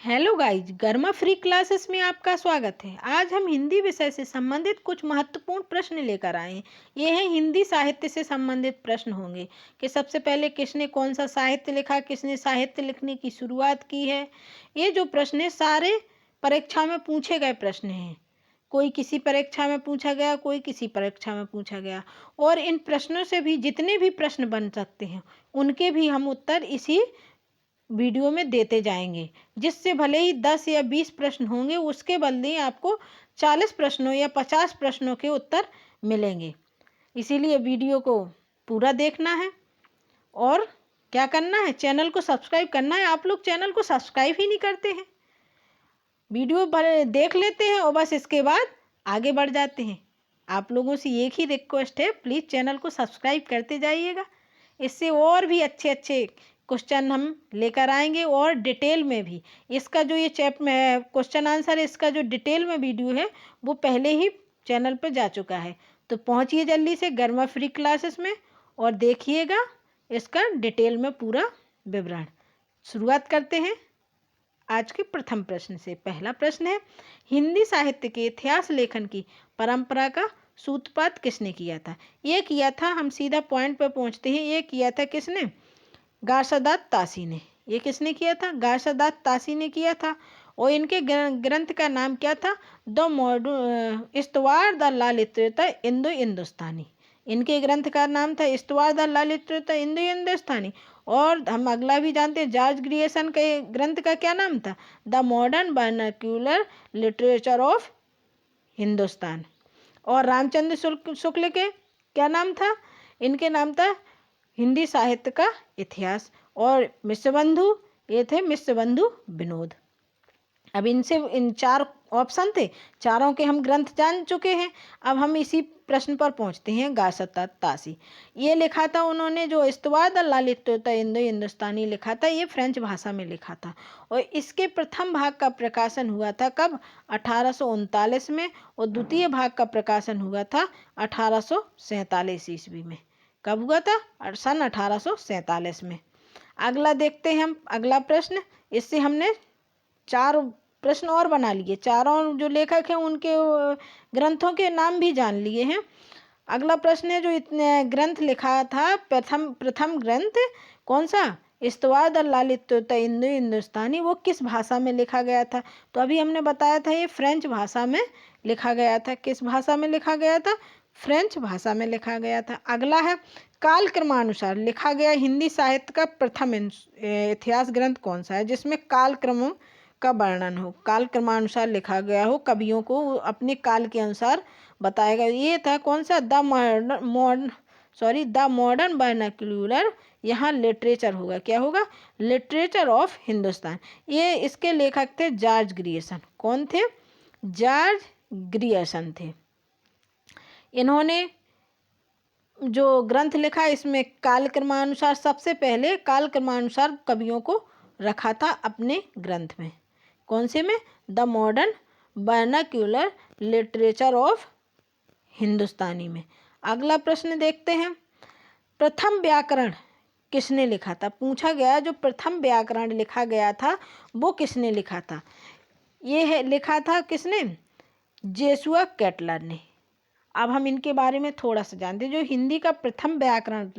Hello guys, गर्मा free classes में आपका स्वागत है। आज हम हिंदी विषय से संबंधित कुछ महत्वपूर्ण प्रश्न लेकर आए हैं। ये हैं हिंदी साहित्य से संबंधित प्रश्न होंगे कि सबसे पहले किसने कौन सा साहित्य लिखा, किसने साहित्य लिखने की शुरुआत की है। ये जो प्रश्न है सारे परीक्षा में पूछे गए प्रश्न हैं। कोई किसी परीक्षा में पूछा गया, कोई किसी परीक्षा में पूछा गया, और इन प्रश्नों से भी जितने भी प्रश्न बन सकते हैं उनके भी हम उत्तर इसी वीडियो में देते जाएंगे। जिससे भले ही 10 या 20 प्रश्न होंगे, उसके बदले आपको 40 प्रश्नों या 50 प्रश्नों के उत्तर मिलेंगे। इसीलिए वीडियो को पूरा देखना है और क्या करना है, चैनल को सब्सक्राइब करना है। आप लोग चैनल को सब्सक्राइब ही नहीं करते हैं, वीडियो देख लेते हैं और बस इसके बाद आगे बढ़ जाते हैं। आप लोगों से एक ही रिक्वेस्ट है, प्लीज़ चैनल को सब्सक्राइब करते जाइएगा। इससे और भी अच्छे अच्छे क्वेश्चन हम लेकर आएंगे और डिटेल में भी। इसका जो ये क्वेश्चन आंसर है, इसका जो डिटेल में वीडियो है वो पहले ही चैनल पर जा चुका है। तो पहुंचिए जल्दी से गर्मा फ्री क्लासेस में और देखिएगा इसका डिटेल में पूरा विवरण। शुरुआत करते हैं आज के प्रथम प्रश्न से। पहला प्रश्न है, हिंदी साहित्य के इतिहास लेखन की परंपरा का सूत्रपात किसने किया था। ये किया था, हम सीधा पॉइंट पर पहुंचते हैं, ये किया था किसने? गारसादात तासी ने। ये किसने किया था? गारसादात तासी ने किया था। और इनके ग्रंथ का नाम क्या था? द मॉडर्न इस्तवार द ललितता इंडो हिंदुस्तानी। इनके ग्रंथ का नाम था इस्तवार द ललितता इंडो हिंदुस्तानी। और हम अगला भी जानते हैं, जॉर्ज ग्रियर्सन के ग्रंथ का क्या नाम था? The modern vernacular literature of Hindustan. और रामचंद्र शुक्ल के क्या नाम था? इनके नाम था हिंदी साहित्य का इतिहास। और मिश्र बंधु, ये थे मिश्र बंधु विनोद। अब इनसे इन चार ऑप्शन थे, चारों के हम ग्रंथ जान चुके हैं। अब हम इसी प्रश्न पर पहुंचते हैं। गारसादात तासी, ये लिखा था उन्होंने, जो इस्तवार द ललितता इंडो हिंदुस्तानी लिखा था, ये फ्रेंच भाषा में लिखा था। और इसके प्रथम भाग का प्रकाशन हुआ था कब? 1839 में। और द्वितीय भाग का प्रकाशन हुआ था 1847 ईस्वी में। कब हुआ था? सन 1847 में। अगला देखते हैं हम, अगला प्रश्न। इससे हमने 4 प्रश्न और बना लिए, चारों जो लेखक हैं उनके ग्रंथों के नाम भी जान लिए हैं। अगला प्रश्न है, जो इतने ग्रंथ लिखा था, प्रथम ग्रंथ कौन सा? इस्तवार द ललितता इंडो हिंदुस्तानी, वो किस भाषा में लिखा गया था? तो अभी हमने बताया था ये फ्रेंच भाषा में लिखा गया था। किस भाषा में लिखा गया था? फ्रेंच भाषा में लिखा गया था। अगला है, काल क्रमानुसार लिखा गया हिंदी साहित्य का प्रथम इतिहास ग्रंथ कौन सा है, जिसमें काल क्रम का वर्णन हो, काल क्रमानुसार लिखा गया हो, कवियों को अपने काल के अनुसार बताया गया। ये था कौन सा? द मॉडर्न वर्नाक्यूलर, यहाँ लिटरेचर होगा, क्या होगा? Literature of Hindustan. ये इसके लेखक थे जॉर्ज ग्रियर्सन। कौन थे? जॉर्ज ग्रियर्सन थे। इन्होंने जो ग्रंथ लिखा, इसमें काल क्रमानुसार, सबसे पहले काल क्रमानुसार कवियों को रखा था अपने ग्रंथ में। कौन से में? The modern vernacular literature of Hindustani में। अगला प्रश्न देखते हैं, प्रथम व्याकरण किसने लिखा था? पूछा गया जो प्रथम व्याकरण लिखा गया था वो किसने लिखा था? ये है लिखा था किसने? जोशुआ केटलर ने। अब हम इनके बारे में थोड़ा सा जानते हैं। जो हिंदी का प्रथम व्याकरण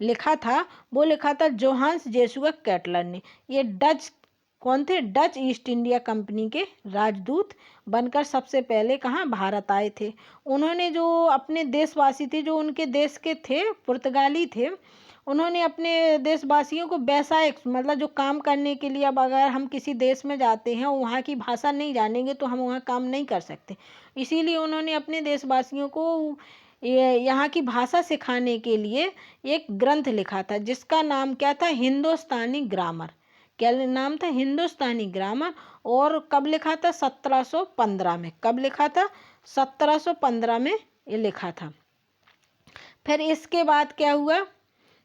लिखा था वो लिखा था जोहान्स जोशुआ केटलर ने। ये डच कौन थे? डच ईस्ट इंडिया कंपनी के राजदूत बनकर सबसे पहले कहाँ? भारत आए थे। उन्होंने जो अपने देशवासी थे, जो उनके देश के थे, पुर्तगाली थे, उन्होंने अपने देशवासियों को व्यावसायिक, मतलब जो काम करने के लिए, अब अगर हम किसी देश में जाते हैं वहाँ की भाषा नहीं जानेंगे तो हम वहाँ काम नहीं कर सकते। इसीलिए उन्होंने अपने देशवासियों को यहाँ की भाषा सिखाने के लिए एक ग्रंथ लिखा था, जिसका नाम क्या था? हिंदुस्तानी ग्रामर। क्या नाम था? हिंदुस्तानी ग्रामर। और कब लिखा था? 1715 में। कब लिखा था? 1715 में ये लिखा था। फिर इसके बाद क्या हुआ?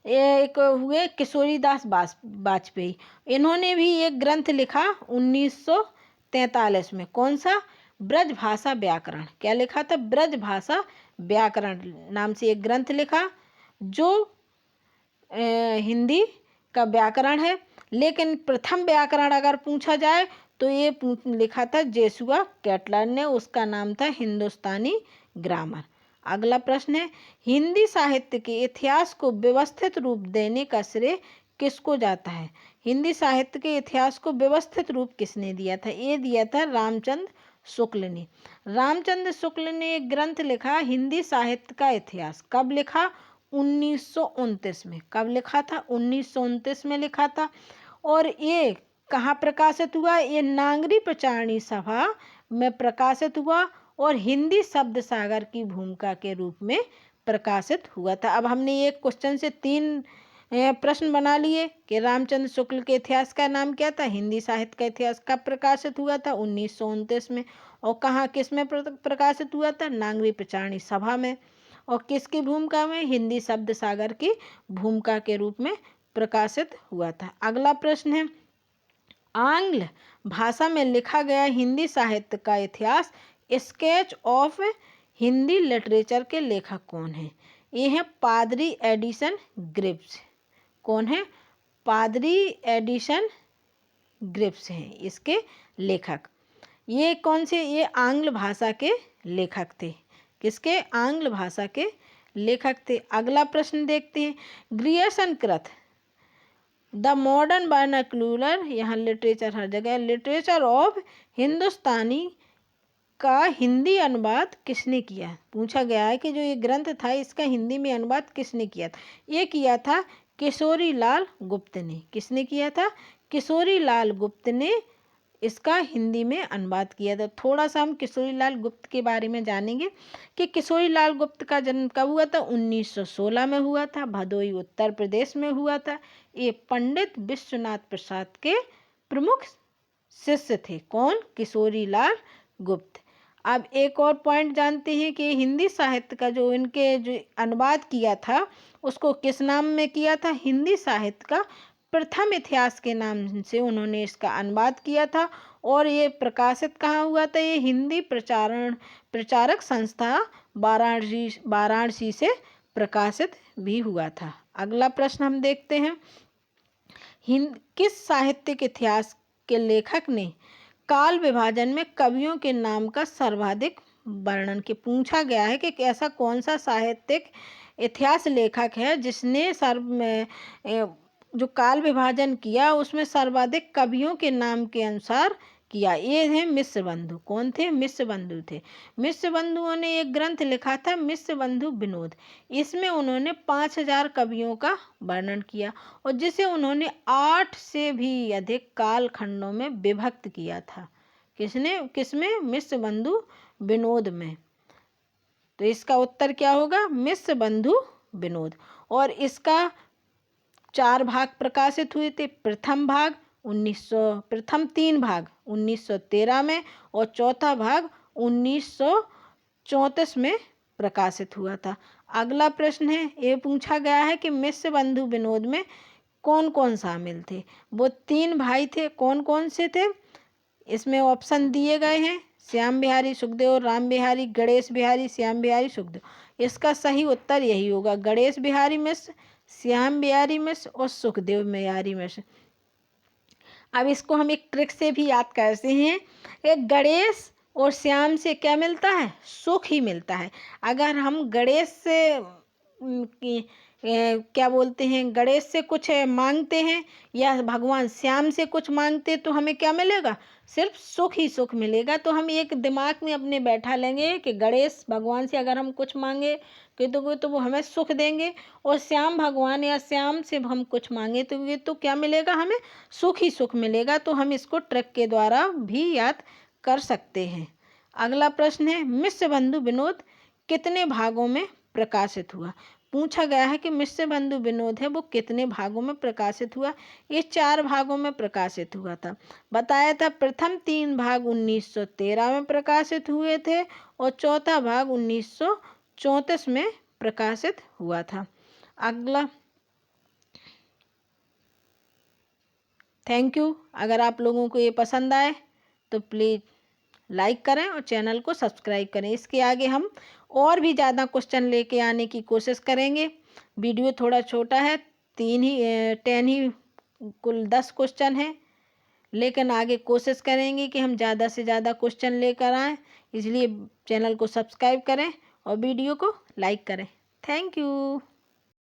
एक हुए किशोरीदास वाजपेयी। इन्होंने भी एक ग्रंथ लिखा 1943 में। कौन सा? ब्रजभाषा व्याकरण। क्या लिखा था? ब्रजभाषा व्याकरण नाम से एक ग्रंथ लिखा, जो हिंदी का व्याकरण है। लेकिन प्रथम व्याकरण अगर पूछा जाए तो ये लिखा था जेसुआ कैटलर ने, उसका नाम था हिंदुस्तानी ग्रामर। अगला प्रश्न है, हिंदी साहित्य के इतिहास को व्यवस्थित रूप देने का श्रेय किसको जाता है? हिंदी साहित्य के इतिहास को व्यवस्थित रूप किसने दिया था? ये दिया था रामचंद्र शुक्ल ने। रामचंद्र शुक्ल ने एक ग्रंथ लिखा हिंदी साहित्य का इतिहास। कब लिखा? 1929 में। कब लिखा था? 1929 में लिखा था। और ये कहाँ प्रकाशित हुआ? ये नागरी प्रचारणी सभा में प्रकाशित हुआ और हिंदी शब्द सागर की भूमिका के रूप में प्रकाशित हुआ था। अब हमने ये क्वेश्चन से 3 प्रश्न बना लिए कि रामचंद्र शुक्ल के इतिहास का नाम क्या था, हिंदी साहित्य का इतिहास कब प्रकाशित हुआ था, 1929 में, और कहाँ किस में प्रकाशित हुआ था, नागरी प्रचारणी सभा में, और किसकी भूमिका में, हिंदी शब्द सागर की भूमिका के रूप में प्रकाशित हुआ था। अगला प्रश्न है, आंग्ल भाषा में लिखा गया हिंदी साहित्य का इतिहास स्केच ऑफ हिंदी लिटरेचर के लेखक कौन है? ये है पादरी एडिसन ग्रिप्स। कौन है? पादरी एडिसन ग्रिप्स हैं इसके लेखक। ये कौन से? ये आंग्ल भाषा के लेखक थे। किसके? आंग्ल भाषा के लेखक थे। अगला प्रश्न देखते हैं, ग्रियर्सन कृत द मॉडर्न वर्नाक्यूलर, यहाँ लिटरेचर हर जगह, लिटरेचर ऑफ हिंदुस्तानी का हिंदी अनुवाद किसने किया? पूछा गया है कि जो ये ग्रंथ था इसका हिंदी में अनुवाद किसने किया था? ये किया था किशोरी लाल गुप्त ने। किसने किया था? किशोरी लाल गुप्त ने इसका हिंदी में अनुवाद किया था। थोड़ा सा हम किशोरी लाल गुप्त के बारे में जानेंगे कि किशोरी लाल गुप्त का जन्म कब हुआ था? 1916 में हुआ था, भदोई उत्तर प्रदेश में हुआ था। ये पंडित विश्वनाथ प्रसाद के प्रमुख शिष्य थे। कौन? किशोरी लाल गुप्त। अब एक और पॉइंट जानते हैं कि हिंदी साहित्य का जो इनके जो अनुवाद किया था उसको किस नाम में किया था? हिंदी साहित्य का प्रथम इतिहास के नाम से उन्होंने इसका अनुवाद किया था। और ये प्रकाशित कहाँ हुआ था? ये हिंदी प्रचारक संस्था वाराणसी से प्रकाशित भी हुआ था। अगला प्रश्न हम देखते हैं, किस साहित्यिक इतिहास के लेखक ने काल विभाजन में कवियों के नाम का सर्वाधिक वर्णन किया? पूछा गया है कि ऐसा कौन सा साहित्यिक इतिहास लेखक है जिसने जो काल विभाजन किया उसमें सर्वाधिक कवियों के नाम के अनुसार किया? ये है मिश्र बंधु। कौन थे? मिश्र बंधु थे। मिश्र बंधुओं ने एक ग्रंथ लिखा था मिश्र बंधु विनोद। इसमें उन्होंने 5000 कवियों का वर्णन किया और जिसे उन्होंने 8 से भी अधिक कालखंडों में विभक्त किया था। किसने? किसमें? मिश्र बंधु विनोद में। तो इसका उत्तर क्या होगा? मिश्र बंधु विनोद। और इसका 4 भाग प्रकाशित हुए थे। प्रथम 3 भाग 1913 में और चौथा भाग 1934 में प्रकाशित हुआ था। अगला प्रश्न है, ये पूछा गया है कि मिश्र बंधु विनोद में कौन कौन शामिल थे? वो 3 भाई थे। कौन कौन से थे? इसमें ऑप्शन दिए गए हैं, श्याम बिहारी सुखदेव, राम बिहारी, गणेश बिहारी, श्याम बिहारी सुखदेव। इसका सही उत्तर यही होगा, गणेश बिहारी मिश्र, श्याम बिहारी मिश्र और सुखदेव बिहारी मिश्र। अब इसको हम एक ट्रिक से भी याद करते हैं, एक गणेश और श्याम से क्या मिलता है? सुख ही मिलता है। अगर हम गणेश से क्या बोलते हैं, गणेश से कुछ मांगते हैं या भगवान श्याम से कुछ मांगते तो हमें क्या मिलेगा? सिर्फ सुख ही सुख मिलेगा। तो हम एक दिमाग में अपने बैठा लेंगे कि गणेश भगवान से अगर हम कुछ मांगे तो वो हमें सुख देंगे, और श्याम भगवान या श्याम से हम कुछ मांगे तो क्या मिलेगा? हमें सुख ही सुख मिलेगा। तो हम इसको ट्रिक के द्वारा भी याद कर सकते हैं। अगला प्रश्न है, मिश्र बंधु विनोद कितने भागों में प्रकाशित हुआ? पूछा गया है कि मिश्र बंधु विनोद है वो कितने भागों में प्रकाशित हुआ? ये 4 भागों में प्रकाशित हुआ था। बताया था प्रथम 3 भाग 1913 में प्रकाशित हुए थे और चौथा भाग 1934 में प्रकाशित हुआ था। अगला, थैंक यू। अगर आप लोगों को ये पसंद आए तो प्लीज़ लाइक करें और चैनल को सब्सक्राइब करें। इसके आगे हम और भी ज़्यादा क्वेश्चन लेके आने की कोशिश करेंगे। वीडियो थोड़ा छोटा है, 10 ही कुल 10 क्वेश्चन हैं, लेकिन आगे कोशिश करेंगे कि हम ज़्यादा से ज़्यादा क्वेश्चन लेकर आएँ। इसलिए चैनल को सब्सक्राइब करें और वीडियो को लाइक करें। Thank you.